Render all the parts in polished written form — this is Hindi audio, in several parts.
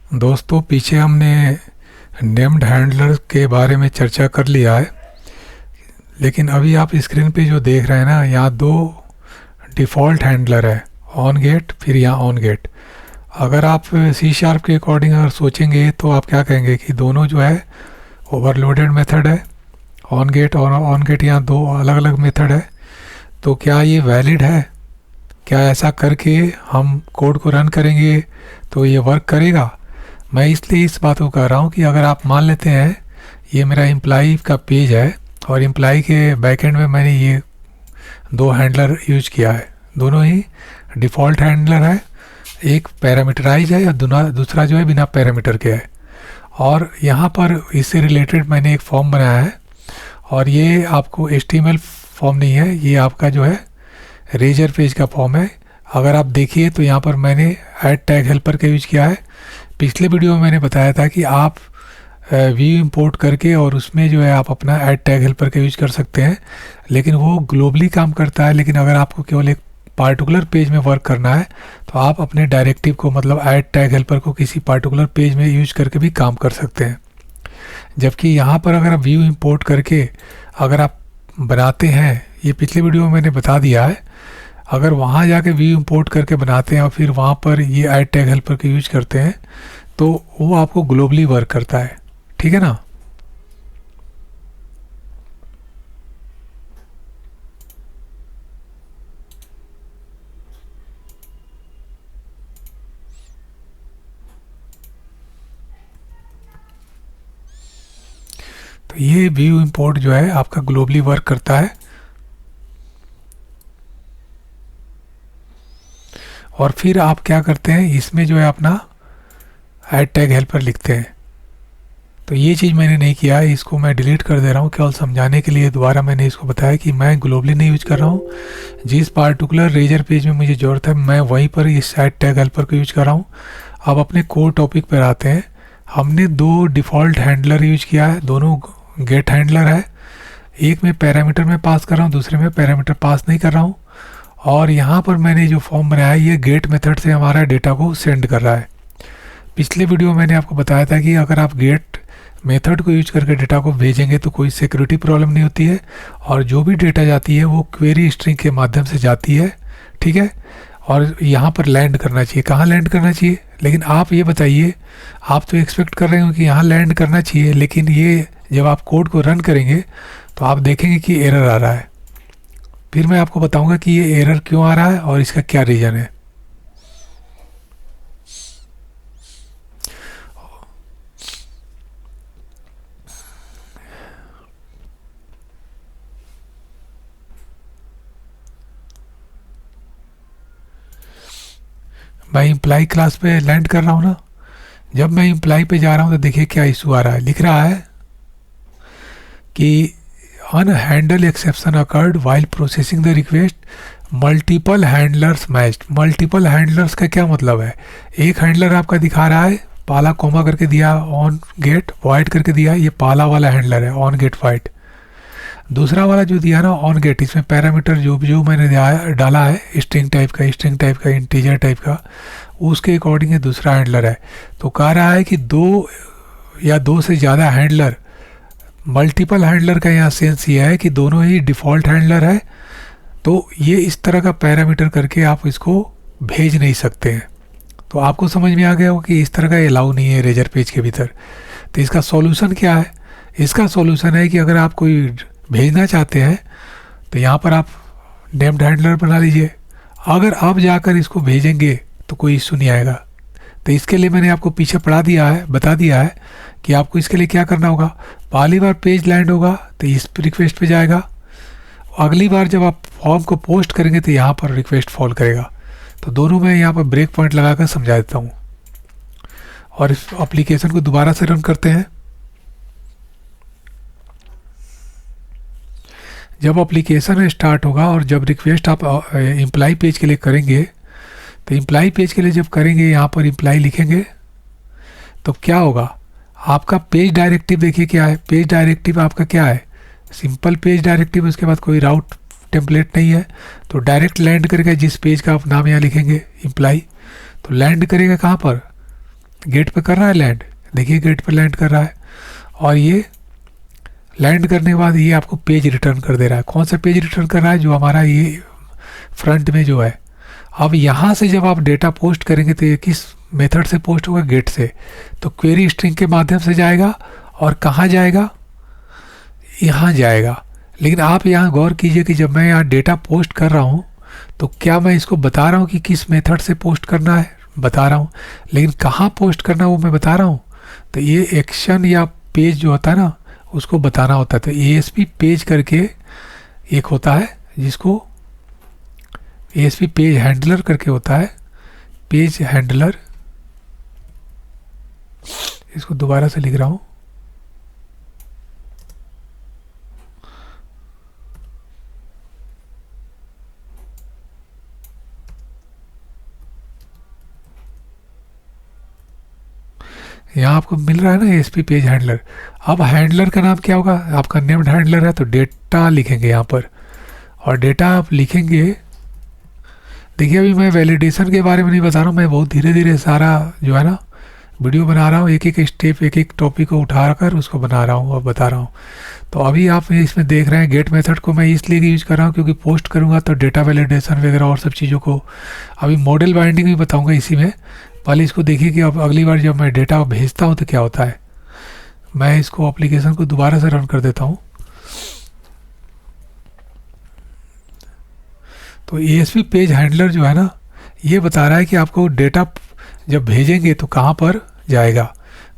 दोस्तों, पीछे हमने नेम्ड हैंडलर के बारे में चर्चा कर लिया है। लेकिन अभी आप स्क्रीन पे जो देख रहे हैं ना, यहाँ दो डिफ़ॉल्ट हैंडलर है, ऑन गेट फिर यहाँ ऑन गेट। अगर आप सी शार्प के अकॉर्डिंग अगर सोचेंगे तो आप क्या कहेंगे कि दोनों जो है ओवरलोडेड मेथड है। ऑन गेट और ऑन गेट यहाँ दो अलग अलग मेथड है। तो क्या ये वैलिड है? क्या ऐसा करके हम कोड को रन करेंगे तो ये वर्क करेगा? मैं इसलिए इस बात को कह रहा हूँ कि अगर आप मान लेते हैं ये मेरा एम्प्लॉई का पेज है और एम्प्लॉई के बैकएंड में मैंने ये दो हैंडलर यूज किया है, दोनों ही डिफ़ॉल्ट हैंडलर है। एक पैरामीटराइज है और दूसरा जो है बिना पैरामीटर के है। और यहाँ पर इससे रिलेटेड मैंने एक फॉर्म बनाया है और ये आपको HTML फॉर्म नहीं है, ये आपका जो है रेजर पेज का फॉर्म है। अगर आप देखिए तो यहाँ पर मैंने ऐड टैग हेल्पर का यूज़ किया है। पिछले वीडियो में मैंने बताया था कि आप व्यू इंपोर्ट करके और उसमें जो है आप अपना ऐड टैग हेल्पर का यूज़ कर सकते हैं, लेकिन वो ग्लोबली काम करता है। लेकिन अगर आपको केवल एक पार्टिकुलर पेज में वर्क करना है तो आप अपने डायरेक्टिव को मतलब ऐड टैग हेल्पर को किसी पार्टिकुलर पेज में यूज करके भी काम कर सकते हैं। जबकि यहाँ पर अगर आप व्यू इंपोर्ट करके अगर आप बनाते हैं, ये पिछले वीडियो में मैंने बता दिया है, अगर वहाँ जाके व्यू इंपोर्ट करके बनाते हैं और फिर वहाँ पर ये ऐड टैग हेल्पर का यूज करते हैं तो वो आपको ग्लोबली वर्क करता है। ठीक है ना? तो ये व्यू इंपोर्ट जो है आपका ग्लोबली वर्क करता है। और फिर आप क्या करते हैं, इसमें जो है अपना ऐड टैग हेल्पर लिखते हैं। तो ये चीज़ मैंने नहीं किया है, इसको मैं डिलीट कर दे रहा हूँ। केवल समझाने के लिए दोबारा मैंने इसको बताया कि मैं ग्लोबली नहीं यूज कर रहा हूँ। जिस पार्टिकुलर रेजर पेज में मुझे ज़रूरत है मैं वहीं पर इस ऐड टैग हेल्पर को यूज कर रहा हूँ। अब अपने कोर टॉपिक पर आते हैं। हमने दो डिफ़ॉल्ट हैंडलर यूज किया है, दोनों गेट हैंडलर है। एक में पैरामीटर में पास कर रहा हूँ, दूसरे में पैरामीटर पास नहीं कर रहा हूँ। और यहाँ पर मैंने जो फॉर्म बनाया है ये गेट मेथड से हमारा डेटा को सेंड कर रहा है। पिछले वीडियो में मैंने आपको बताया था कि अगर आप गेट मेथड को यूज करके डेटा को भेजेंगे तो कोई सिक्योरिटी प्रॉब्लम नहीं होती है और जो भी डेटा जाती है वो क्वेरी स्ट्रिंग के माध्यम से जाती है। ठीक है? और यहाँ पर लैंड करना चाहिए। कहाँ लैंड करना चाहिए? लेकिन आप ये बताइए, आप तो एक्सपेक्ट कर रहे हो कि यहाँ लैंड करना चाहिए, लेकिन ये जब आप कोड को रन करेंगे तो आप देखेंगे कि एरर आ रहा है। फिर मैं आपको बताऊंगा कि ये एरर क्यों आ रहा है और इसका क्या रीज़न है। मैं इम्प्लाई क्लास पे लैंड कर रहा हूँ ना, जब मैं इम्प्लाई पे जा रहा हूँ तो देखिए क्या इशू आ रहा है। लिख रहा है कि unhandled exception occurred while processing the request, multiple handlers matched. Multiple handlers का क्या मतलब है? एक हैंडलर आपका दिखा रहा है पाला कोमा करके दिया, ऑन गेट वाइड करके दिया, ये पाला वाला हैंडलर है, ऑन गेट वाइड। दूसरा वाला जो दिया ना ऑन गेट, इसमें पैरामीटर जो मैंने डाला है स्ट्रिंग टाइप का इंटीजर टाइप का, उसके अकॉर्डिंग ये दूसरा हैंडलर है। तो कह रहा है कि दो या दो से ज़्यादा हैंडलर, मल्टीपल हैंडलर का यहाँ सेंस ये है कि दोनों ही डिफ़ॉल्ट हैंडलर है। तो ये इस तरह का पैरामीटर करके आप इसको भेज नहीं सकते हैं। तो आपको समझ में आ गया हो कि इस तरह का अलाउ नहीं है रेजर पेज के भीतर। तो इसका सॉल्यूशन क्या है? इसका सॉल्यूशन है कि अगर आप कोई भेजना चाहते हैं तो यहाँ पर आप नेम्ड हैंडलर बना लीजिए। अगर आप जाकर इसको भेजेंगे तो कोई इशू नहीं आएगा। तो इसके लिए मैंने आपको पीछे बता दिया है कि आपको इसके लिए क्या करना होगा। पहली बार पेज लैंड होगा तो इस रिक्वेस्ट पे जाएगा, अगली बार जब आप फॉर्म को पोस्ट करेंगे तो यहाँ पर रिक्वेस्ट फॉल करेगा। तो दोनों में यहाँ पर ब्रेक पॉइंट लगाकर समझा देता हूँ और इस एप्लीकेशन को दोबारा से रन करते हैं। जब एप्लीकेशन स्टार्ट होगा और जब रिक्वेस्ट आप एम्प्लॉई पेज के लिए करेंगे तो एम्प्लॉई पेज के लिए जब करेंगे यहाँ पर एम्प्लॉई लिखेंगे तो क्या होगा, आपका पेज डायरेक्टिव देखिए क्या है। पेज डायरेक्टिव आपका क्या है? सिंपल पेज डायरेक्टिव, उसके बाद कोई राउट टेम्पलेट नहीं है। तो डायरेक्ट लैंड करेगा जिस पेज का आप नाम यहाँ लिखेंगे एम्प्लॉई, तो लैंड करेगा कहाँ पर? गेट पे कर रहा है लैंड, देखिए गेट पे लैंड कर रहा है, और ये लैंड करने के बाद ये आपको पेज रिटर्न कर दे रहा है। कौन सा पेज रिटर्न कर रहा है? जो हमारा ये फ्रंट में जो है। अब यहाँ से जब आप डेटा पोस्ट करेंगे तो ये किस मेथड से पोस्ट होगा? गेट से। तो क्वेरी स्ट्रिंग के माध्यम से जाएगा, और कहाँ जाएगा? यहाँ जाएगा। लेकिन आप यहाँ गौर कीजिए कि जब मैं यहाँ डेटा पोस्ट कर रहा हूँ तो क्या मैं इसको बता रहा हूँ कि किस मेथड से पोस्ट करना है? बता रहा हूँ। लेकिन कहाँ पोस्ट करना है वो मैं बता रहा हूँ? तो ये एक्शन या पेज जो होता है ना, उसको बताना होता है। तो ASP पेज करके एक होता है, जिसको ASP पेज हैंडलर करके होता है। पेज हैंडलर, इसको दोबारा से लिख रहा हूँ। यहाँ आपको मिल रहा है ना ASP पेज हैंडलर। अब हैंडलर का नाम क्या होगा? आपका नेम्ड हैंडलर है तो डेटा लिखेंगे यहाँ पर, और डेटा आप लिखेंगे। देखिए अभी मैं वैलिडेशन के बारे में नहीं बता रहा हूँ, मैं बहुत धीरे धीरे सारा जो है ना वीडियो बना रहा हूँ, एक एक स्टेप, एक एक टॉपिक को उठा कर उसको बना रहा हूँ और बता रहा हूँ। तो अभी आप इसमें देख रहे हैं गेट मेथड को मैं इसलिए यूज कर रहा हूँ क्योंकि पोस्ट करूँगा तो डेटा वैलिडेशन वगैरह और सब चीज़ों को, अभी मॉडल बाइंडिंग भी बताऊँगा इसी में। पहले इसको देखिए कि अब अगली बार जब मैं डेटा भेजता हूँ तो क्या होता है। मैं इसको एप्लीकेशन को दोबारा से रन कर देता हूँ। तो ASP पेज हैंडलर जो है ना, ये बता रहा है कि आपको डेटा जब भेजेंगे तो कहाँ पर जाएगा।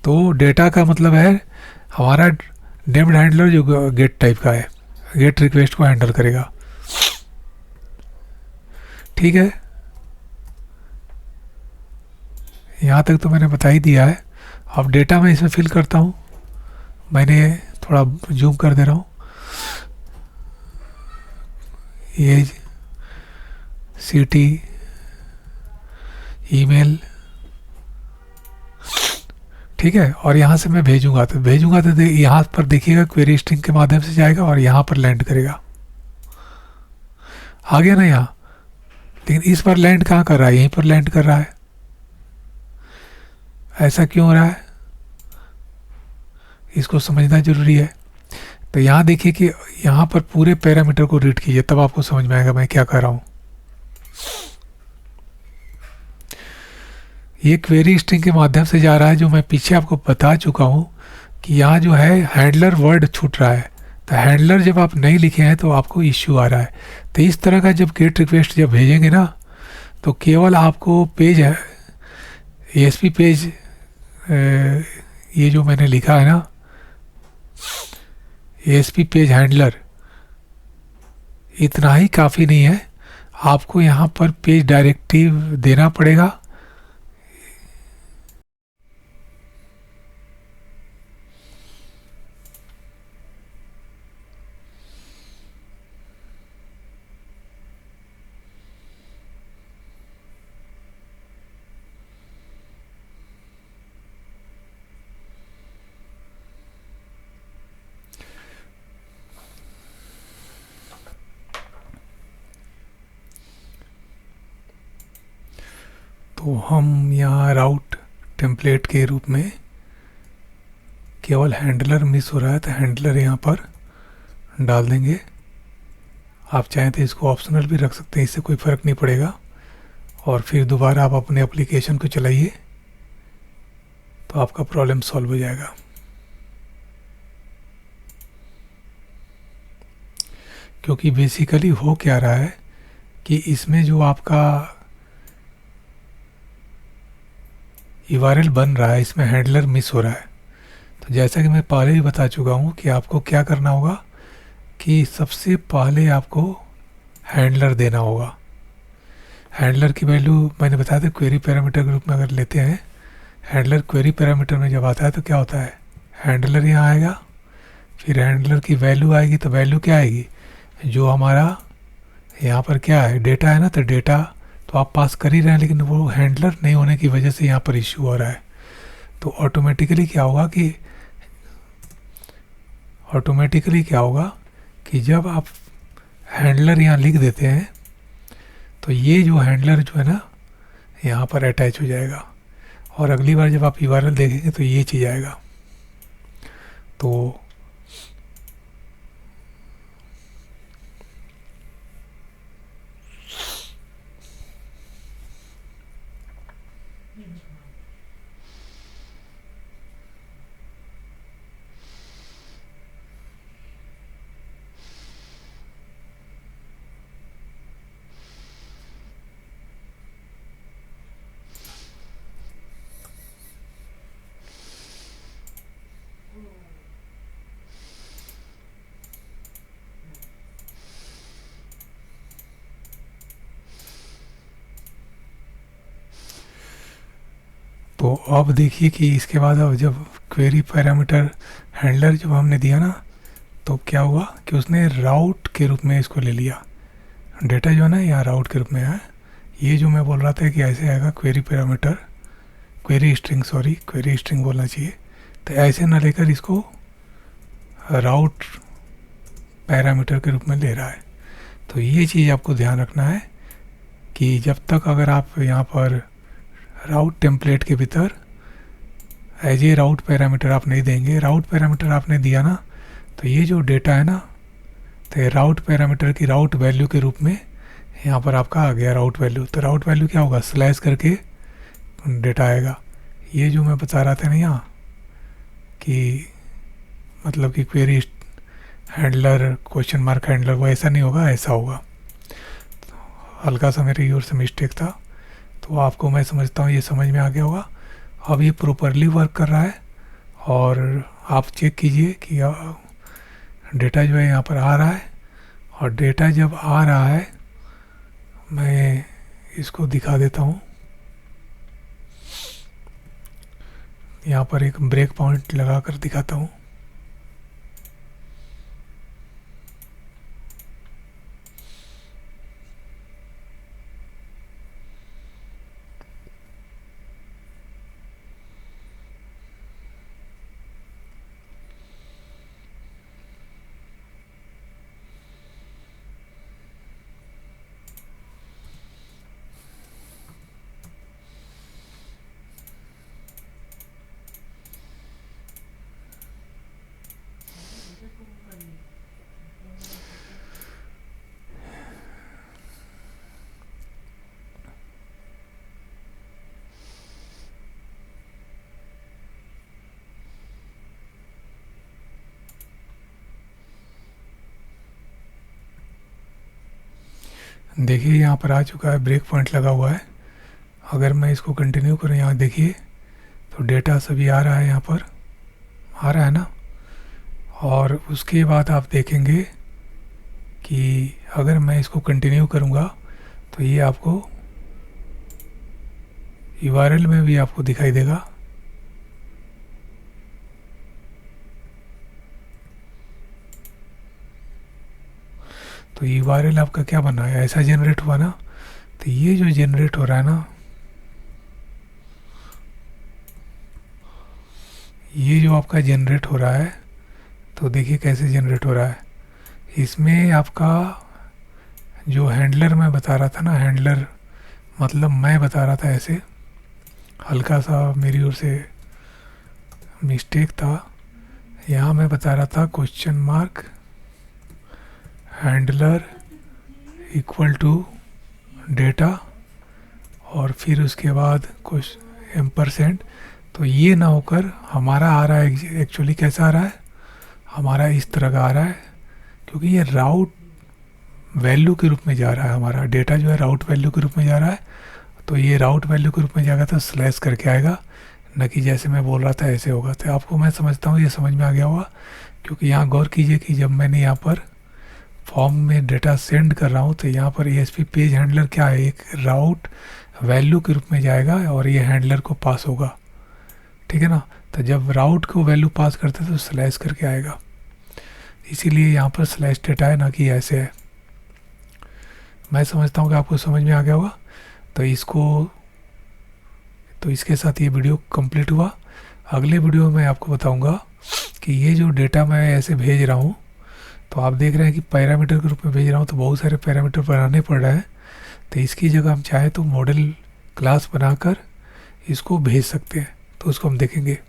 तो डेटा का मतलब है हमारा नेम्ड हैंडलर जो गेट टाइप का है, गेट रिक्वेस्ट को हैंडल करेगा। ठीक है, यहाँ तक तो मैंने बता ही दिया है। अब डेटा मैं इसमें फिल करता हूँ। मैंने थोड़ा जूम कर दे रहा हूँ। एज, सिटी, ईमेल, ठीक है। और यहाँ से मैं भेजूंगा तो यहाँ पर देखिएगा क्वेरी स्ट्रिंग के माध्यम से जाएगा और यहाँ पर लैंड करेगा। आ गया ना यहाँ। लेकिन इस पर लैंड कहाँ कर रहा है? यहीं पर लैंड कर रहा है। ऐसा क्यों हो रहा है? इसको समझना जरूरी है। तो यहाँ देखिए कि यहाँ पर पूरे पैरामीटर को रीड कीजिए, तब आपको समझ में आएगा मैं क्या कर रहा हूँ। ये क्वेरी स्ट्रिंग के माध्यम से जा रहा है, जो मैं पीछे आपको बता चुका हूँ कि यहाँ जो है हैंडलर वर्ड छूट रहा है। तो हैंडलर जब आप नहीं लिखे हैं तो आपको इश्यू आ रहा है। तो इस तरह का जब गेट रिक्वेस्ट जब भेजेंगे ना, तो केवल आपको पेज है ASP पेज, ये जो मैंने लिखा है ना ASP पेज हैंडलर, इतना ही काफ़ी नहीं है। आपको यहाँ पर पेज डायरेक्टिव देना पड़ेगा। तो हम यहाँ राउट टेम्पलेट के रूप में केवल हैंडलर मिस हो रहा है, तो हैंडलर यहाँ पर डाल देंगे। आप चाहें तो इसको ऑप्शनल भी रख सकते हैं, इससे कोई फ़र्क नहीं पड़ेगा। और फिर दोबारा आप अपने एप्लीकेशन को चलाइए तो आपका प्रॉब्लम सॉल्व हो जाएगा। क्योंकि बेसिकली हो क्या रहा है कि इसमें जो आपका URL बन रहा है, इसमें हैंडलर मिस हो रहा है। तो जैसा कि मैं पहले ही बता चुका हूँ कि आपको क्या करना होगा कि सबसे पहले आपको हैंडलर देना होगा। हैंडलर की वैल्यू मैंने बताया था क्वेरी पैरामीटर के रूप में अगर लेते हैं, हैंडलर क्वेरी पैरामीटर में जब आता है तो क्या होता है, हैंडलर यहाँ आएगा, फिर हैंडलर की वैल्यू आएगी। तो वैल्यू क्या आएगी? जो हमारा यहाँ पर क्या है, डेटा है ना, तो डेटा तो आप पास कर ही रहे हैं, लेकिन वो हैंडलर नहीं होने की वजह से यहाँ पर इश्यू हो रहा है। तो ऑटोमेटिकली क्या होगा कि जब आप हैंडलर यहाँ लिख देते हैं तो ये जो हैंडलर जो है ना यहाँ पर अटैच हो जाएगा। और अगली बार जब आप यूआरएल देखेंगे तो ये चीज़ आएगा। तो तो अब देखिए कि इसके बाद अब जब क्वेरी पैरामीटर हैंडलर जब हमने दिया ना, तो क्या हुआ कि उसने राउट के रूप में इसको ले लिया। डेटा जो है ना यहाँ राउट के रूप में है। ये जो मैं बोल रहा था कि ऐसे आएगा क्वेरी पैरामीटर, क्वेरी स्ट्रिंग बोलना चाहिए। तो ऐसे ना लेकर इसको राउट पैरामीटर के रूप में ले रहा है। तो ये चीज़ आपको ध्यान रखना है कि जब तक अगर आप यहाँ पर राउट टेम्पलेट के भीतर एज ए राउट पैरामीटर आप नहीं देंगे, राउट पैरामीटर आपने दिया ना, तो ये जो डेटा है ना, तो ये राउट पैरामीटर की राउट वैल्यू के रूप में यहाँ पर आपका आ गया राउट वैल्यू। तो राउट वैल्यू क्या होगा, स्लैश करके डेटा आएगा। ये जो मैं बता रहा था ना यहाँ कि मतलब कि query handler question mark handler, वो ऐसा नहीं होगा, ऐसा होगा। हल्का सा मेरी ओर से मिस्टेक था, तो आपको मैं समझता हूँ ये समझ में आ गया होगा। अब ये प्रॉपरली वर्क कर रहा है और आप चेक कीजिए कि डेटा जो है यहाँ पर आ रहा है। और डेटा जब आ रहा है, मैं इसको दिखा देता हूँ। यहाँ पर एक ब्रेक पॉइंट लगा कर दिखाता हूँ। देखिए यहाँ पर आ चुका है, ब्रेक पॉइंट लगा हुआ है। अगर मैं इसको कंटिन्यू करूँ, यहाँ देखिए तो डेटा सभी आ रहा है, यहाँ पर आ रहा है ना। और उसके बाद आप देखेंगे कि अगर मैं इसको कंटिन्यू करूँगा तो ये आपको यूआरएल में भी आपको दिखाई देगा। तो यूआरएल आपका क्या बना है, ऐसा जनरेट हुआ ना। तो ये जो जनरेट हो रहा है ना, ये जो आपका जनरेट हो रहा है, तो देखिए कैसे जनरेट हो रहा है। इसमें आपका जो हैंडलर मैं बता रहा था ना, हैंडलर मतलब मैं बता रहा था ऐसे, हल्का सा मेरी ओर से मिस्टेक था। यहाँ मैं बता रहा था question mark handler equal to data और फिर उसके बाद कुछ %। तो ये ना होकर हमारा आ रहा है, एक्चुअली कैसा आ रहा है, हमारा इस तरह का आ रहा है, क्योंकि ये राउट वैल्यू के रूप में जा रहा है। हमारा डेटा जो है राउट वैल्यू के रूप में जा रहा है। तो ये राउट वैल्यू के रूप में जाएगा तो स्लैश करके आएगा, न कि जैसे मैं बोल रहा था ऐसे होगा। तो आपको मैं समझता हूँ ये समझ में आ गया होगा, क्योंकि यहाँ गौर कीजिए कि जब मैंने यहाँ पर फॉर्म में डेटा सेंड कर रहा हूँ तो यहाँ पर ESP पेज हैंडलर क्या है, एक राउट वैल्यू के रूप में जाएगा और ये हैंडलर को पास होगा, ठीक है ना। तो जब राउट को वैल्यू पास करते हैं तो स्लैश करके आएगा, इसीलिए यहाँ पर स्लैश डेटा है, ना कि ऐसे है। मैं समझता हूँ कि आपको समझ में आ गया होगा। तो इसके साथ ये वीडियो कंप्लीट हुआ। अगले वीडियो में मैं आपको बताऊंगा कि ये जो डेटा मैं ऐसे भेज रहा हूँ, तो आप देख रहे हैं कि पैरामीटर के रूप में भेज रहा हूँ, तो बहुत सारे पैरामीटर बनाने पड़ रहे हैं। तो इसकी जगह हम चाहे तो मॉडल क्लास बनाकर इसको भेज सकते हैं, तो उसको हम देखेंगे।